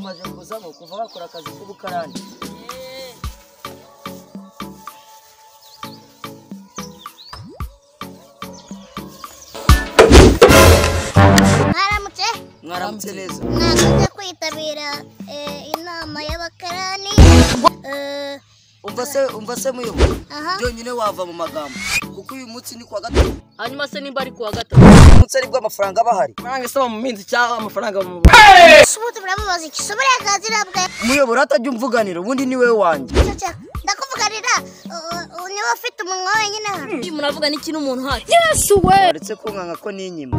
tumaje kuzamo kuva bakora akazi k'ubukarani. Mwaramutse neza. Naje kwitabira inama y'abakarani. Umva se muyobo. Byonyine wava mu magambo. Kuko uyu munsi ni kwa gatatu. Hanyuma se nimba ari kwa gatatu. Munsi ari bwo amafaranga bahari. Maranga saba mu minsi cyangwa amafaranga mu Subuti buramubaza iki? Sobera kazira bwa. Muyobo ratajya umvuganira ubundi ni wewe wanje. Ndakuvuganira niwe ufite umunwa wenyine hano. Munavuga n'iki n'umuntu hati. Yesu we. Aretse ko nkanga ko ninyima.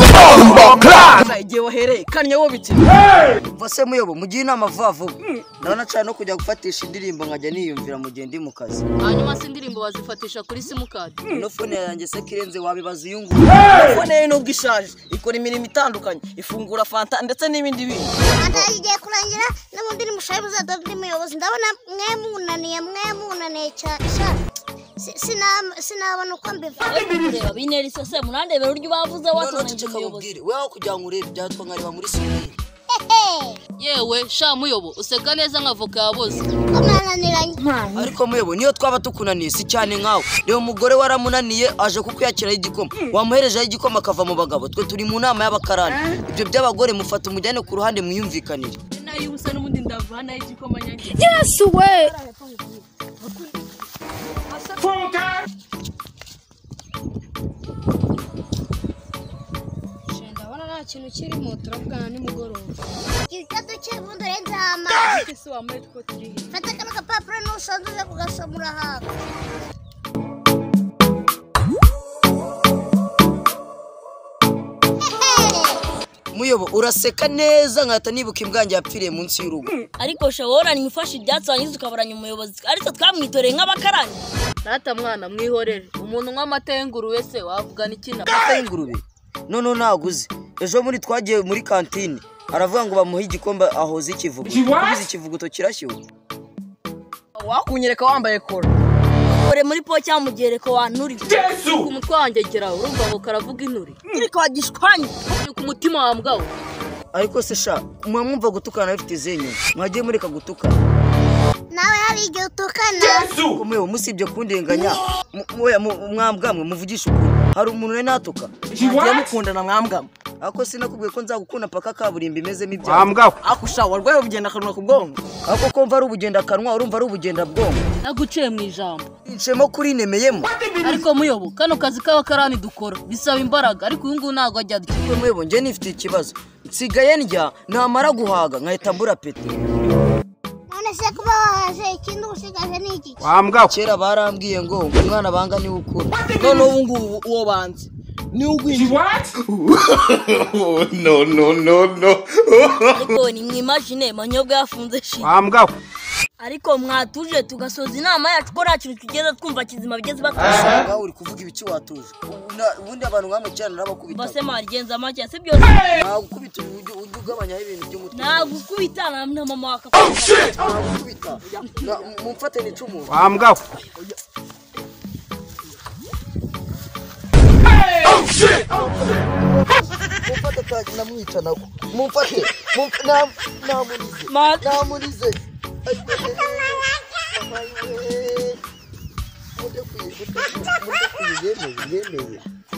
Igihe wahereye kanye wo biti. Umva se muyobo mugiye inama vuba. Ndabona cyane no kujya gufatisha indirimbo nkajya niyumvira mu gihe ndi mu kazi. Hanyuma se indirimbo bazifatisha kuri simukadi. No phone yanjye se kirenze wabibaza uyungu. Phone ye nubwo ishaje ikora imirimo itandukanye ifungura fanta ndetse n'ibindi bintu. Fanta igiye kurangira n'ubundi ni mushaye muzadodira umuyobozi ndabona mwemunaniye cyane. Sinabona uko mbivuga. Bineri sose munandebera uryo bavuze watonye umuyobozi. Wewe kujya ngurebe byatwa nkareba muri suri. Yewe sha muyobo useka neza nk'avoka yaboze. Umunaniranye. Ariko muyobo niyo twaba tukunaniye si cyane nkawe. Rero umugore waramunaniye aje kukwiyakiraho igikoma. Wamuherejeho igikoma akava mu bagabo. Twe turi mu nama y'abakarani. Ibyo by'abagore mufata umujyane ku ruhande mwiyumvikanire. Nayo usa n'umundi ndavana igikoma nyange. Yesu we. Ikintu kirimo turavugana nimugoroba. Igikatu cy'impundu renze ama. Ese wambaye two turi. Fata kano kapapuro n'usanzuze kugasomura haka. Muyobo uraseka neza nkata nibuka imbwange yapfiriye munsi y'urugo. Ariko shawora ni mufashe ibyatsi wanyize ukabaranya umuyobozi. Ariko twamwitoreye nk'abakarani. Data mwana mwihorere. Umuntu nk'amatenguru wese wavugana ikina. Amatengurube. None naguze. Ejo muri twagiye muri kantine. Aravuga ngo bamuhe igikombe ahoze ikivugo. Kubiza ikivuguto kirashyuha. Wakunyereka wambaye kora. Ore muri po cyangwa mugereko wanturi. Ku mutwe wanjye gera urumva ngo karavuga inturi. Ariko wagishwanye ku mutima wa mbwawe. Ariko se sha mwumva gutukana bifite zenyu. Mwagiye mureka gutukana. Nawe hari igihe utukana. Ko mwe musibye kundenganya. Mwambwamwe muvugisha ukuri. Hari umuntu ne natuka. Ngiye mukundana mwambwamwe. Ako sinakubwiye ko nzagukunda paka kaburimba imezemo ibyaha. Mwambwawe. Akusha warwaye ubugenda kanwa ku bwongo. Ako ko mva ari ubugenda kanwa urumva ari ubugenda bwongo. Naguciye mu ijambo. Inshemo kuri nemeyemo. Ariko muyobo kano kazi k'abakarani dukora bisaba imbaraga ariko uyu nguyu ntago ajya dukora. Muyobo nje nifite ikibazo. Nsigaye ndya namara guhaga nkahita mbura pete. None se kuba waje ikindi usigaje ni iki? Wambwa kera barambwiye ngo umwana banga ni ukura. None ubu ngubu uwo banze. Ni ugwinje. What? No. Ariko ni mwimagine manyobwa yafunze shi. Wambwa. Ariko mwatuje tugasoza inama yacu ko nta kintu kigeze twumva kizima bigeze bakashaka. Uri kuvuga ibici watuje. Ubundi abantu nkamwe cyane nabakubita. Base marigenza make se byose. Nagukubita ugabanya ibintu by'umutima. Nagukubita na mama waka. Nagukubita. Mumfate n'icumu. Wambwa. Oh shit! Mumfate kaje namwica nako. Mumfate. Namunize.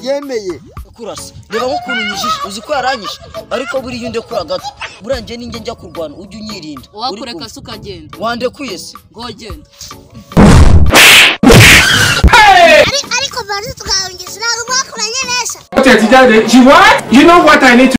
Yemeye kurasa reba nk'ukuntu nyishije uzi ko yaranyishe ariko buri yunde kura gato buranje ninge njya kurwana ujye unyirinda wakureka se ukagenda wandekuye se ngo genda ariko bazi tukahungisha ntabwo bakuranye neza What? You know what I need to